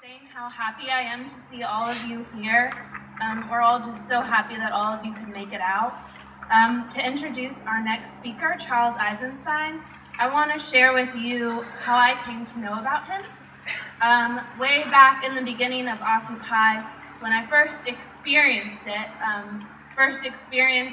saying how happy I am to see all of you here. We're all just so happy that all of you could make it out. To introduce our next speaker, Charles Eisenstein, I want to share with you how I came to know about him. Way back in the beginning of Occupy, when I first experienced it,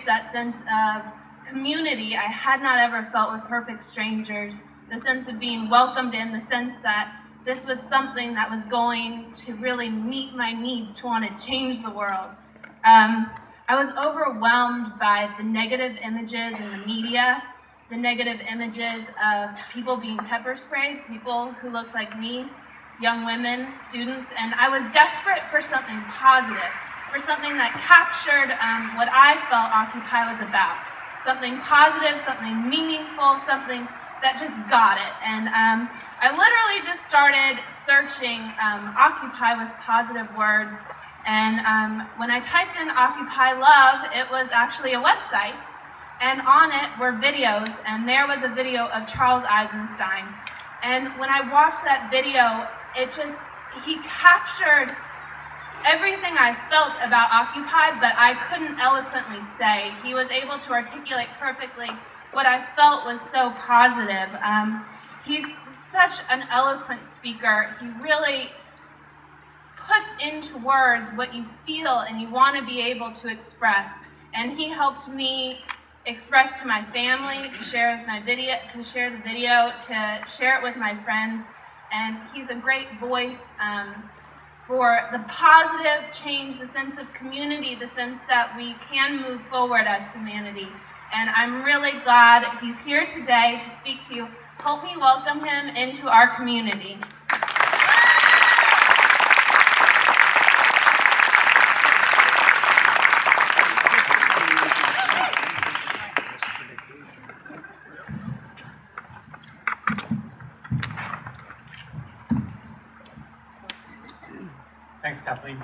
that sense of community I had not ever felt with perfect strangers, the sense of being welcomed in, the sense that this was something that was going to really meet my needs to want to change the world. I was overwhelmed by the negative images in the media, the negative images of people being pepper sprayed, people who looked like me, young women, students, and I was desperate for something positive, for something that captured what I felt Occupy was about. Something positive, something meaningful, something that just got it. And I literally just started searching Occupy with positive words. And when I typed in Occupy Love, it was actually a website. And on it were videos, and there was a video of Charles Eisenstein. And when I watched that video, he captured everything I felt about Occupy, but I couldn't eloquently say. He was able to articulate perfectly what I felt was so positive. He's such an eloquent speaker. He really puts into words what you feel and you want to be able to express. And he helped me express to my family, to share the video, to share it with my friends. And he's a great voice for the positive change, the sense of community, the sense that we can move forward as humanity. And I'm really glad he's here today to speak to you. Help me welcome him into our community. Thanks, Kathleen.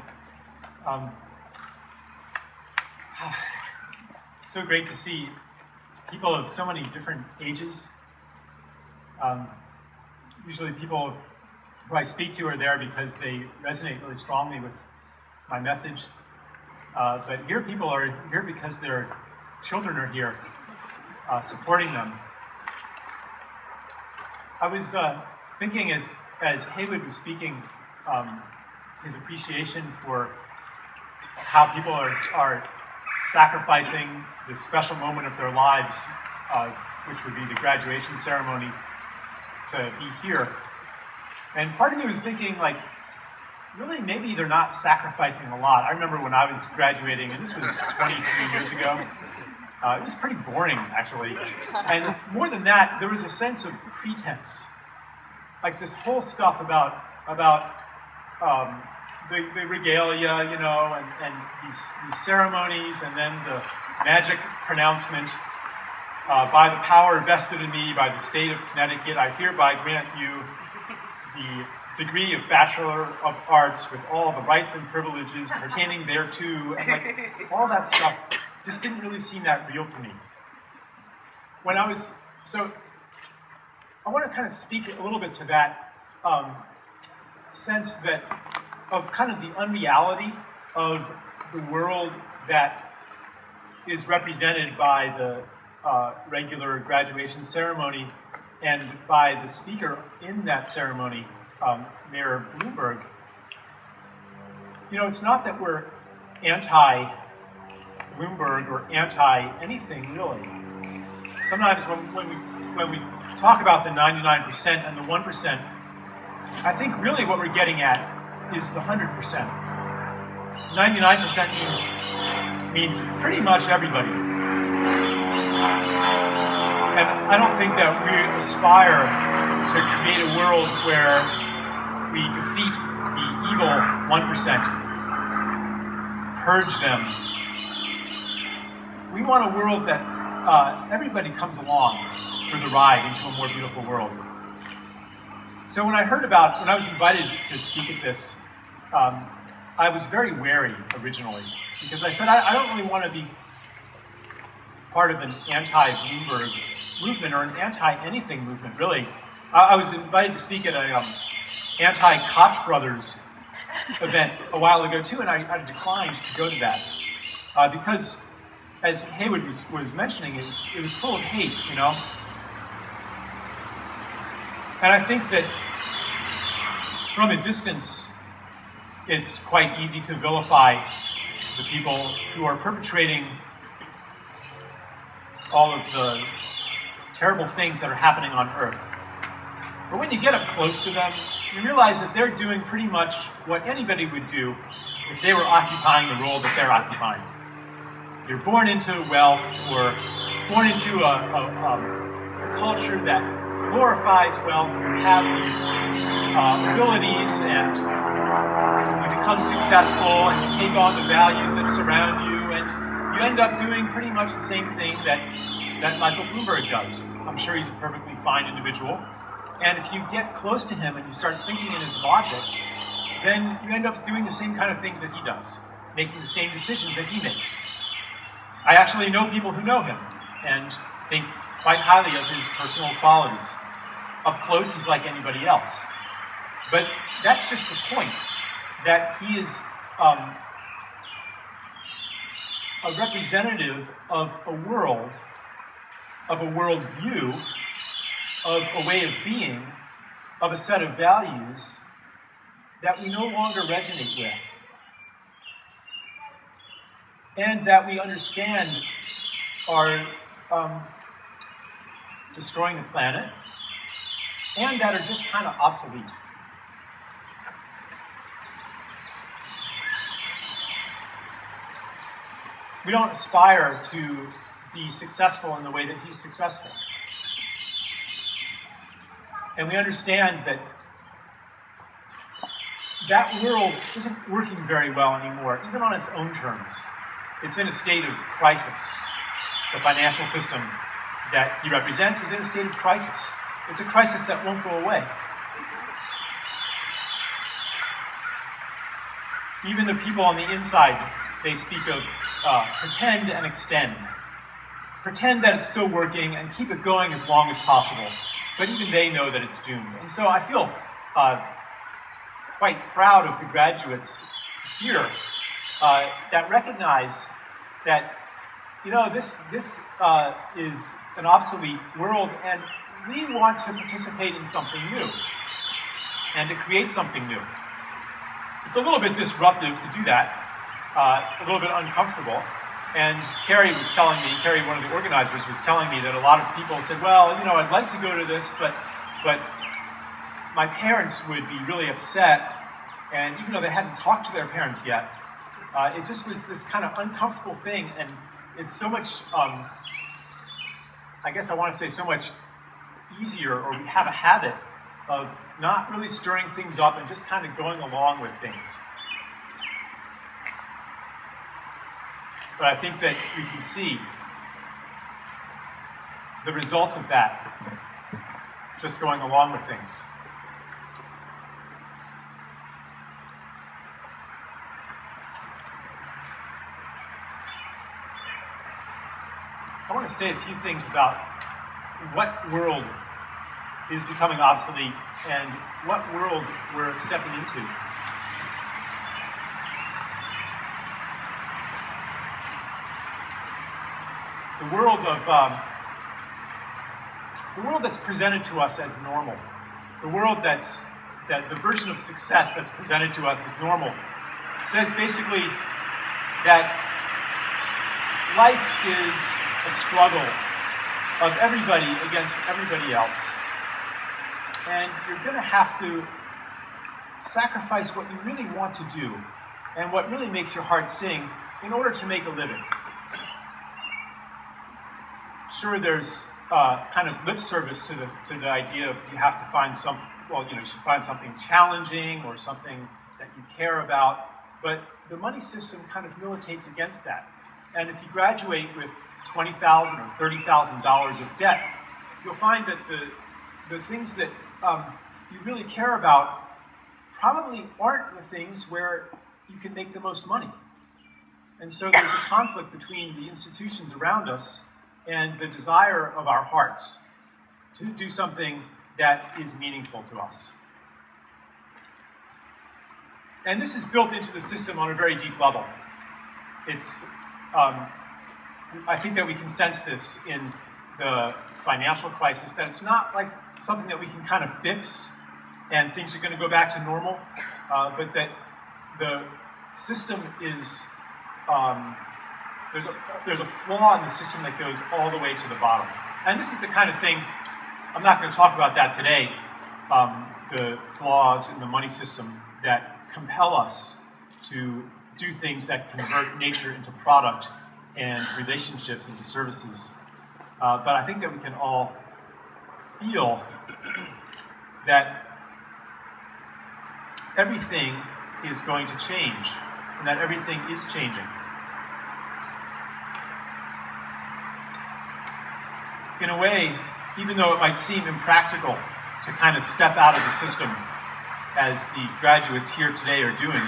It's so great to see people of so many different ages. Usually people who I speak to are there because they resonate really strongly with my message. But here people are here because their children are here supporting them. I was thinking as Haywood was speaking, his appreciation for how people are sacrificing this special moment of their lives, which would be the graduation ceremony, to be here. And part of me was thinking, like, really, maybe they're not sacrificing a lot. I remember when I was graduating, and this was 23 years ago, it was pretty boring, actually. And more than that, there was a sense of pretense. Like this whole stuff about the regalia, you know, and these ceremonies, and then the magic pronouncement, by the power vested in me by the state of Connecticut, I hereby grant you the degree of Bachelor of Arts with all the rights and privileges pertaining thereto, and like all that stuff just didn't really seem that real to me. So I want to kind of speak a little bit to that sense of kind of the unreality of the world that is represented by the regular graduation ceremony and by the speaker in that ceremony, Mayor Bloomberg. You know, it's not that we're anti-Bloomberg or anti-anything, really. Sometimes when we talk about the 99% and the 1%, I think really what we're getting at is the 100%. 99% means pretty much everybody. And I don't think that we aspire to create a world where we defeat the evil 1%, purge them. We want a world that everybody comes along for the ride into a more beautiful world. So when I was invited to speak at this, I was very wary originally, because I said, I don't really want to be part of an anti-Bloomberg movement or an anti-anything movement, really. I was invited to speak at a anti-Koch brothers event a while ago too, and I declined to go to that because, as Haywood was mentioning, it was full of hate, you know. And I think that from a distance, it's quite easy to vilify the people who are perpetrating all of the terrible things that are happening on Earth. But when you get up close to them, you realize that they're doing pretty much what anybody would do if they were occupying the role that they're occupying. You're born into wealth or born into a culture that glorifies wealth. You have these abilities and you become successful and you take on the values that surround you, and you end up doing pretty much the same thing that Michael Bloomberg does. I'm sure he's a perfectly fine individual. And if you get close to him and you start thinking in his logic, then you end up doing the same kind of things that he does, making the same decisions that he makes. I actually know people who know him and think quite highly of his personal qualities. Up close, he's like anybody else. But that's just the point, that he is a representative of a world, of a worldview, of a way of being, of a set of values that we no longer resonate with, and that we understand are destroying the planet, and that are just kind of obsolete. We don't aspire to be successful in the way that he's successful. And we understand that that world isn't working very well anymore, even on its own terms. It's in a state of crisis. The financial system that he represents is in a state of crisis. It's a crisis that won't go away. Even the people on the inside, they speak of pretend and extend. Pretend that it's still working and keep it going as long as possible. But even they know that it's doomed. And so I feel quite proud of the graduates here that recognize that, you know, this is an obsolete world, and we want to participate in something new and to create something new. It's a little bit disruptive to do that, a little bit uncomfortable. And Carrie, one of the organizers, was telling me that a lot of people said, well, you know, I'd like to go to this, but my parents would be really upset. And even though they hadn't talked to their parents yet, it just was this kind of uncomfortable thing. And it's so much, I guess I want to say so much easier, or we have a habit of not really stirring things up and just kind of going along with things. But I think that we can see the results of that, just going along with things. I want to say a few things about what world is becoming obsolete and what world we're stepping into. The world that's presented to us as normal, the world that the version of success that's presented to us as normal, says basically that life is a struggle of everybody against everybody else, and you're going to have to sacrifice what you really want to do and what really makes your heart sing in order to make a living. Sure, there's kind of lip service to the idea of you have to find you should find something challenging or something that you care about, but the money system kind of militates against that. And if you graduate with $20,000 or $30,000 of debt, you'll find that the things that you really care about probably aren't the things where you can make the most money. And so there's a conflict between the institutions around us and the desire of our hearts to do something that is meaningful to us. And this is built into the system on a very deep level. It's, I think that we can sense this in the financial crisis, that it's not like something that we can kind of fix and things are going to go back to normal, but that the system is, there's a flaw in the system that goes all the way to the bottom. And this is the kind of thing, I'm not going to talk about that today, the flaws in the money system that compel us to do things that convert nature into product and relationships into services. But I think that we can all feel that everything is going to change, and that everything is changing. In a way, even though it might seem impractical to kind of step out of the system, as the graduates here today are doing,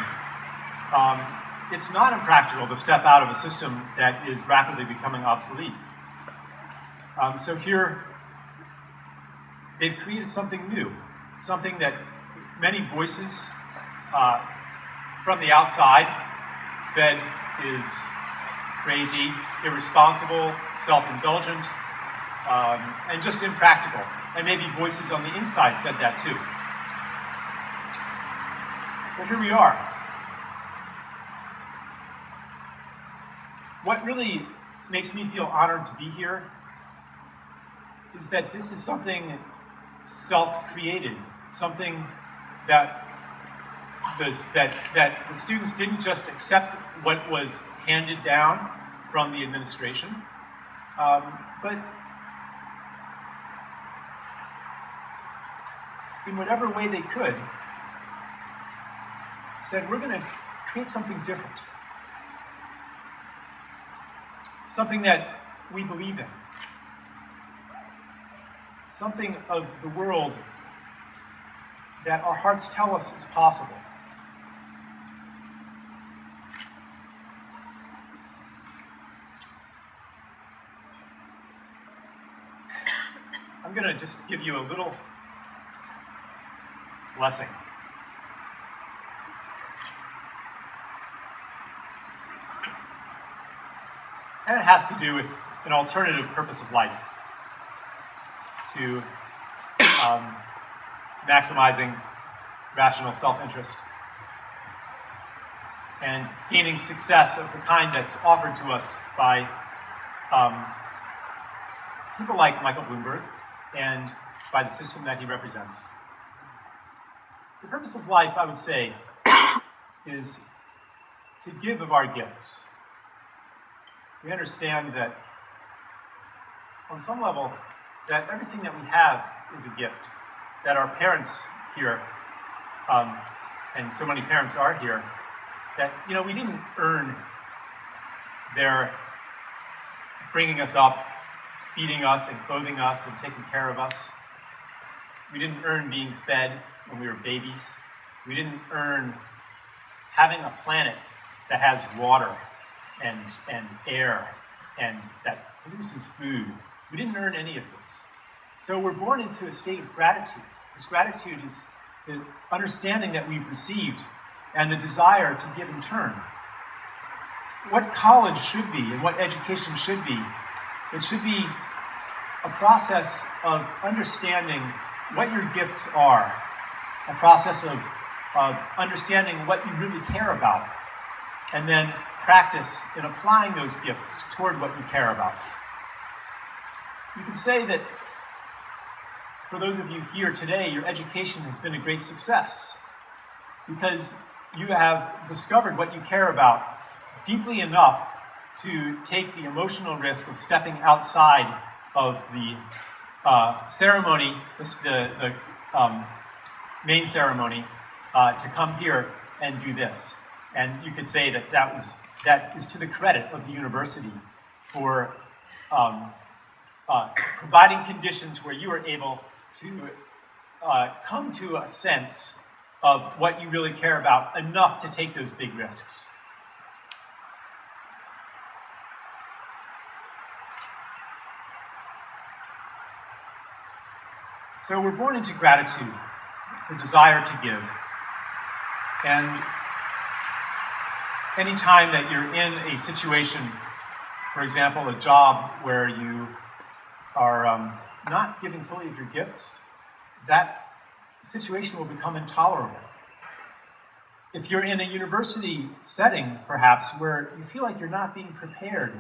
it's not impractical to step out of a system that is rapidly becoming obsolete. So here, they've created something new, something that many voices from the outside said is crazy, irresponsible, self-indulgent, and just impractical. And maybe voices on the inside said that too. So here we are. What really makes me feel honored to be here is that this is something self-created, something that the students didn't just accept what was handed down from the administration, but in whatever way they could, said, we're going to create something different, something that we believe in, something of the world that our hearts tell us is possible. I'm going to just give you a little blessing. And it has to do with an alternative purpose of life, to maximizing rational self-interest and gaining success of the kind that's offered to us by people like Michael Bloomberg and by the system that he represents. The purpose of life, I would say, is to give of our gifts. We understand that, on some level, that everything that we have is a gift, that our parents here, and so many parents are here, that, we didn't earn their bringing us up, feeding us and clothing us and taking care of us. We didn't earn being fed when we were babies. We didn't earn having a planet that has water and air and that produces food. We didn't earn any of this. So we're born into a state of gratitude. This gratitude is the understanding that we've received and the desire to give in turn. What college should be and what education should be, it should be a process of understanding what your gifts are, a process of understanding what you really care about, and then practice in applying those gifts toward what you care about. You can say that for those of you here today, your education has been a great success because you have discovered what you care about deeply enough to take the emotional risk of stepping outside of the ceremony, the main ceremony, to come here and do this. And you could say that that is to the credit of the university for providing conditions where you are able to come to a sense of what you really care about enough to take those big risks. So we're born into gratitude, the desire to give. And any time that you're in a situation, for example, a job where you are not giving fully of your gifts, that situation will become intolerable. If you're in a university setting, perhaps, where you feel like you're not being prepared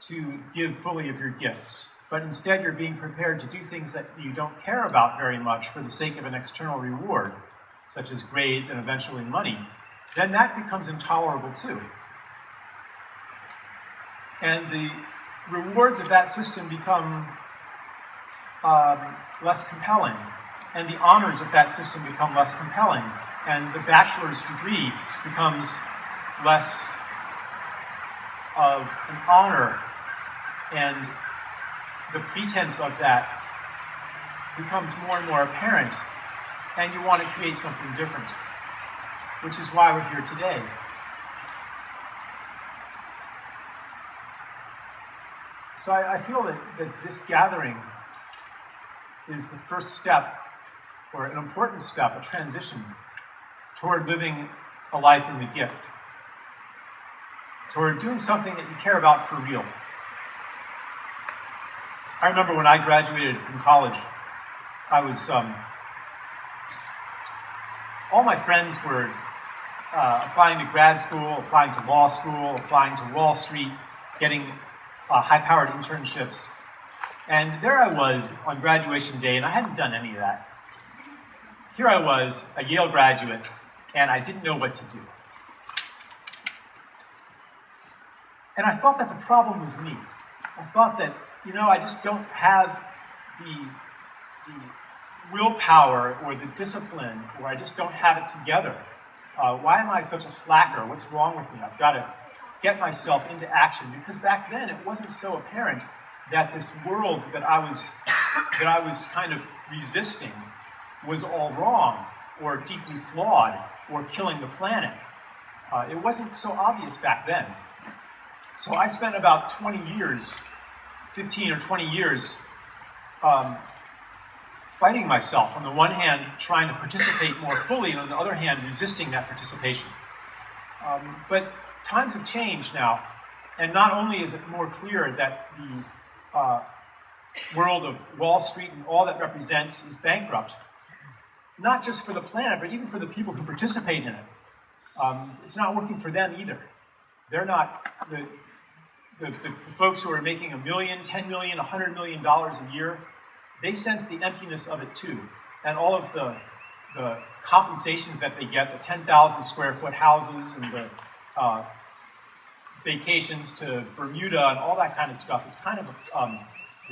to give fully of your gifts, but instead you're being prepared to do things that you don't care about very much for the sake of an external reward, such as grades and eventually money, then that becomes intolerable too. And the rewards of that system become less compelling, and the honors of that system become less compelling, and the bachelor's degree becomes less of an honor, and the pretense of that becomes more and more apparent, and you want to create something different, which is why we're here today. So I feel that this gathering is the first step, or an important step, a transition toward living a life in the gift, toward doing something that you care about for real. I remember when I graduated from college, I was, all my friends were applying to grad school, applying to law school, applying to Wall Street, getting high-powered internships. And there I was on graduation day, and I hadn't done any of that. Here I was, a Yale graduate, and I didn't know what to do. And I thought that the problem was me. I thought that, I just don't have the willpower or the discipline, or I just don't have it together. Why am I such a slacker? What's wrong with me? I've got to get myself into action, because back then it wasn't so apparent that this world that I was kind of resisting was all wrong, or deeply flawed, or killing the planet. It wasn't so obvious back then. So I spent about 20 years, 15 or 20 years, fighting myself. On the one hand, trying to participate more fully, and on the other hand, resisting that participation. But times have changed now, and not only is it more clear that the world of Wall Street and all that represents is bankrupt, not just for the planet, but even for the people who participate in it. It's not working for them either. They're not, the folks who are making $1 million, $10 million, $100 million a year, they sense the emptiness of it too. And all of the compensations that they get, the 10,000 square foot houses and the vacations to Bermuda and all that kind of stuff, it's kind of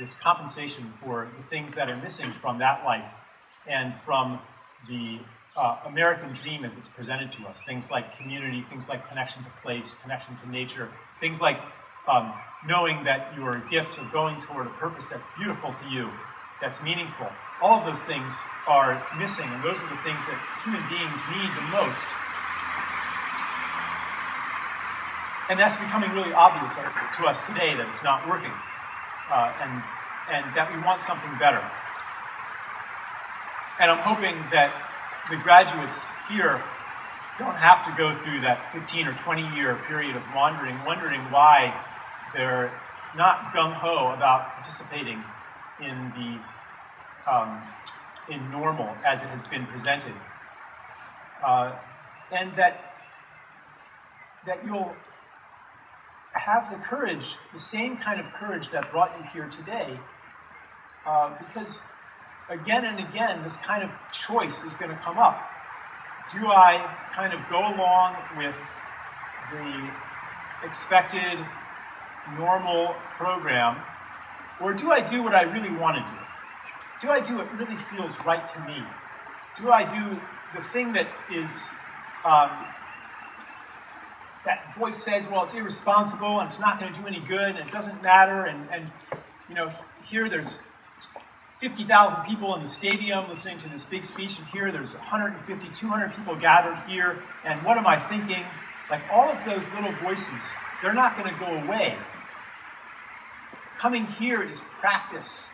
this compensation for the things that are missing from that life and from the American dream as it's presented to us. Things like community, things like connection to place, connection to nature, things like knowing that your gifts are going toward a purpose that's beautiful to you, that's meaningful. All of those things are missing, and those are the things that human beings need the most. And that's becoming really obvious to us today that it's not working, and that we want something better. And I'm hoping that the graduates here don't have to go through that 15 or 20-year period of wondering why they're not gung-ho about participating in in normal as it has been presented, and that you'll have the courage, the same kind of courage that brought you here today, because again and again this kind of choice is going to come up. Do I kind of go along with the expected normal program, or do I do what I really want to do? Do I do what really feels right to me? Do I do the thing that is, that voice says, well, it's irresponsible and it's not going to do any good and it doesn't matter, and here there's 50,000 people in the stadium listening to this big speech, and here there's 150, 200 people gathered here, and what am I thinking? Like, all of those little voices, they're not going to go away. Coming here is practice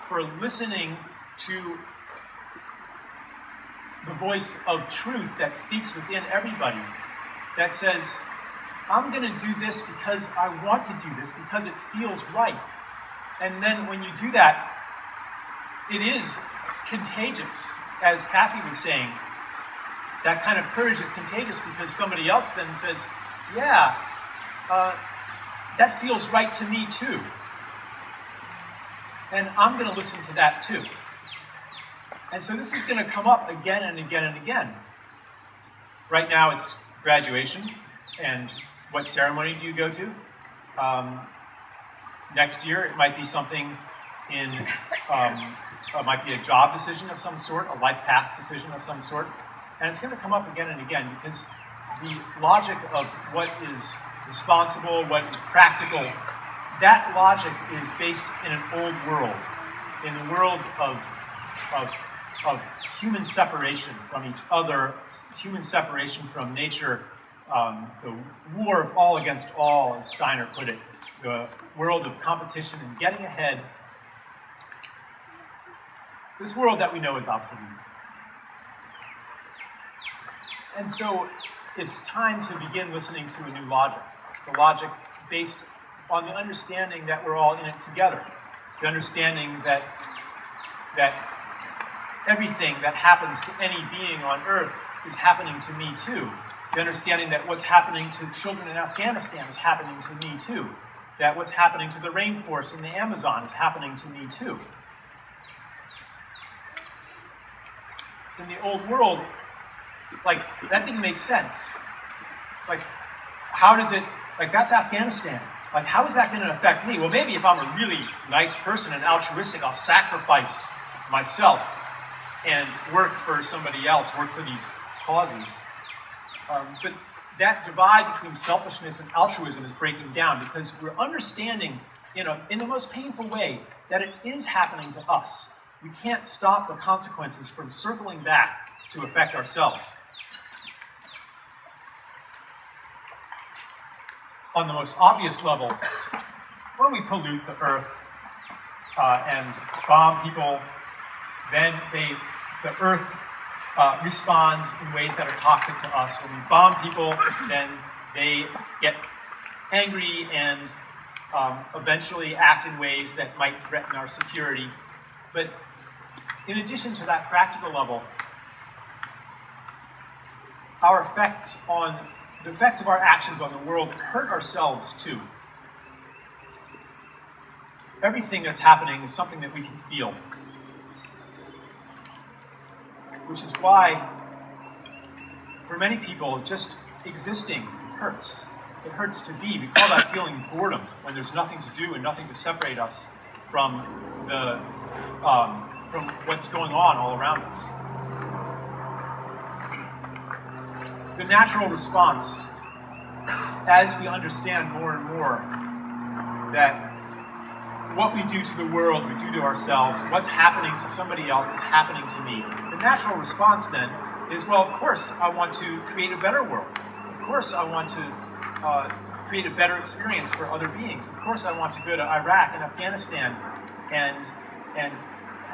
for listening to the voice of truth that speaks within everybody, that says, I'm going to do this because I want to do this, because it feels right. And then when you do that, it is contagious, as Kathy was saying. That kind of courage is contagious because somebody else then says, yeah, that feels right to me too. And I'm going to listen to that too. And so this is going to come up again and again and again. Right now it's graduation, and what ceremony do you go to? Next year it might be something in, it might be a job decision of some sort, a life path decision of some sort. And it's going to come up again and again because the logic of what is responsible, what is practical, that logic is based in an old world, in the world of human separation from each other, human separation from nature, the war of all against all, as Steiner put it, the world of competition and getting ahead. This world that we know is obsolete. And so it's time to begin listening to a new logic, the logic based on the understanding that we're all in it together, the understanding that everything that happens to any being on Earth is happening to me too, the understanding that what's happening to children in Afghanistan is happening to me too, that what's happening to the rainforest in the Amazon is happening to me too. In the old world, like, that didn't make sense. Like, how does it, like, that's Afghanistan. Like, how is that going to affect me? Well, maybe if I'm a really nice person and altruistic, I'll sacrifice myself and work for somebody else, work for these causes. But that divide between selfishness and altruism is breaking down because we're understanding, in the most painful way, that it is happening to us. We can't stop the consequences from circling back to affect ourselves. On the most obvious level, when we pollute the earth and bomb people, then the earth responds in ways that are toxic to us. When we bomb people, then they get angry and eventually act in ways that might threaten our security. But in addition to that practical level, the effects of our actions on the world hurt ourselves too. Everything that's happening is something that we can feel. Which is why, for many people, just existing hurts. It hurts to be. We call that feeling boredom, when there's nothing to do and nothing to separate us from from what's going on all around us. The natural response, as we understand more and more that what we do to the world, we do to ourselves, what's happening to somebody else is happening to me. The natural response then is, well, of course, I want to create a better world. Of course, I want to create a better experience for other beings. Of course, I want to go to Iraq and Afghanistan and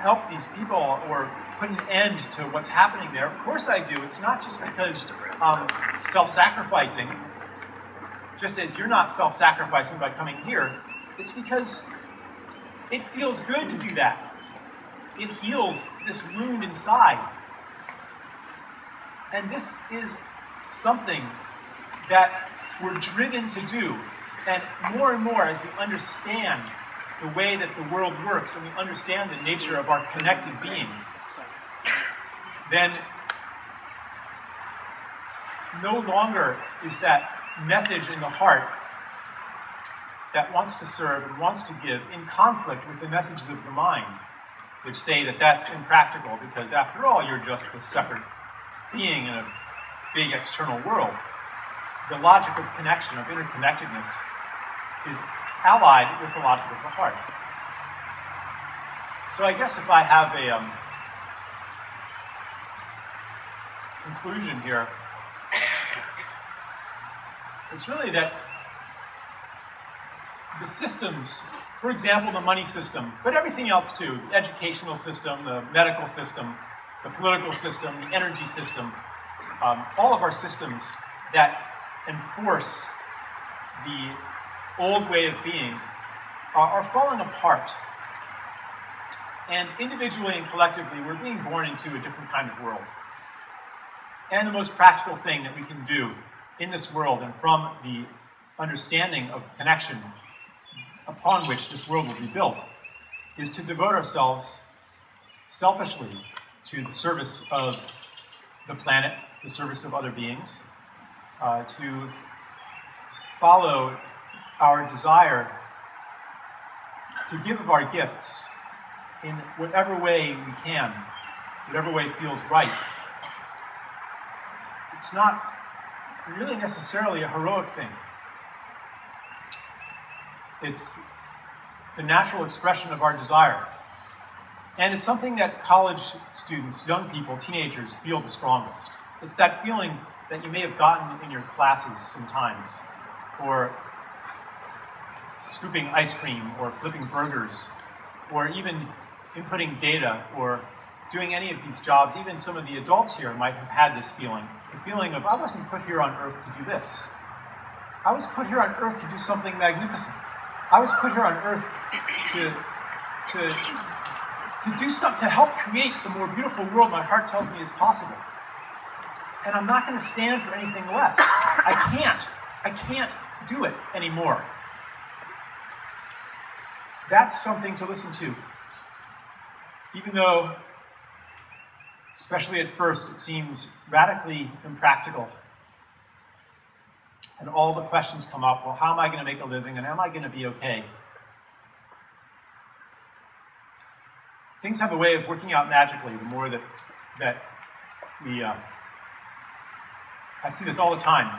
help these people or put an end to what's happening there. Of course I do. It's not just because I'm self-sacrificing, just as you're not self-sacrificing by coming here. It's because it feels good to do that. It heals this wound inside. And this is something that we're driven to do. And more as we understand the way that the world works, and we understand the nature of our connected being, then no longer is that message in the heart that wants to serve and wants to give in conflict with the messages of the mind, which say that that's impractical because, after all, you're just a separate being in a big external world. The logic of connection, of interconnectedness, is allied with the logic of the heart. So I guess if I have a conclusion here, it's really that the systems, for example, the money system, but everything else too, the educational system, the medical system, the political system, the energy system, all of our systems that enforce the old way of being are falling apart. And individually and collectively, we're being born into a different kind of world. And the most practical thing that we can do in this world and from the understanding of connection upon which this world will be built is to devote ourselves selfishly to the service of the planet, the service of other beings, to follow our desire to give of our gifts in whatever way we can, whatever way feels right. It's not really necessarily a heroic thing. It's the natural expression of our desire. And it's something that college students, young people, teenagers feel the strongest. It's that feeling that you may have gotten in your classes sometimes, or scooping ice cream, or flipping burgers, or even inputting data, or doing any of these jobs. Even some of the adults here might have had this feeling, the feeling of, I wasn't put here on earth to do this. I was put here on earth to do something magnificent. I was put here on earth to do something, to help create the more beautiful world my heart tells me is possible. And I'm not going to stand for anything less. I can't do it anymore. That's something to listen to. Even though, especially at first, it seems radically impractical. And all the questions come up, well, how am I going to make a living, and am I going to be okay? Things have a way of working out magically the more that we, I see this all the time.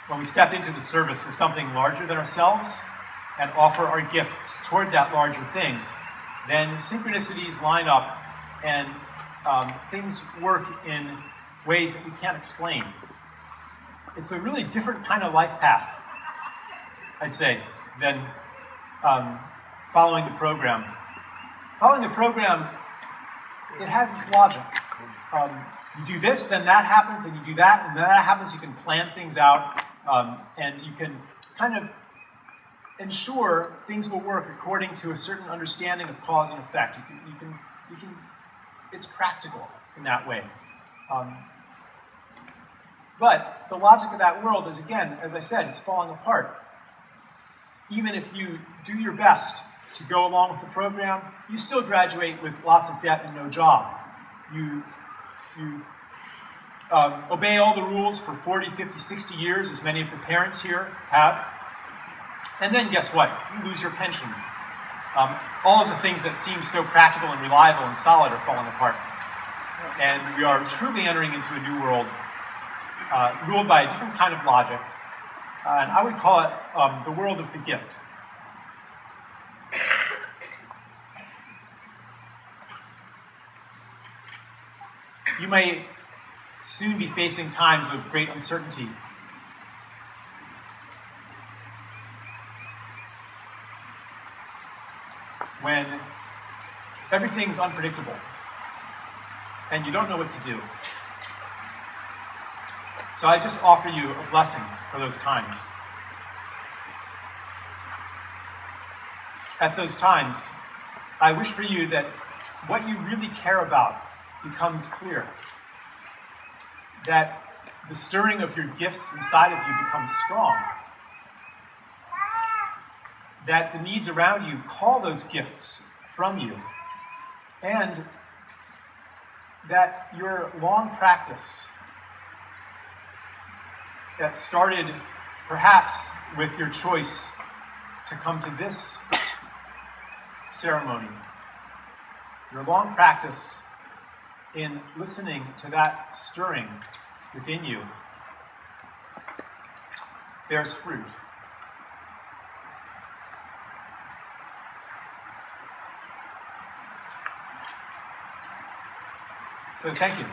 When we step into the service of something larger than ourselves and offer our gifts toward that larger thing, then synchronicities line up and things work in ways that we can't explain. It's a really different kind of life path, I'd say, than following the program. Following the program, it has its logic. You do this, then that happens, and you do that, and then that happens. You can plan things out, and you can kind of ensure things will work according to a certain understanding of cause and effect. You can. It's practical in that way. But the logic of that world is, again, as I said, it's falling apart. Even if you do your best to go along with the program, you still graduate with lots of debt and no job. You obey all the rules for 40, 50, 60 years, as many of the parents here have. And then guess what? You lose your pension. All of the things that seem so practical and reliable and solid are falling apart. And we are truly entering into a new world, ruled by a different kind of logic. And I would call it the world of the gift. You may soon be facing times of great uncertainty. When everything's unpredictable and you don't know what to do. So I just offer you a blessing for those times. At those times, I wish for you that what you really care about becomes clear. That the stirring of your gifts inside of you becomes strong. That the needs around you call those gifts from you. And that your long practice that started perhaps with your choice to come to this ceremony, your long practice in listening to that stirring within you bears fruit. So thank you.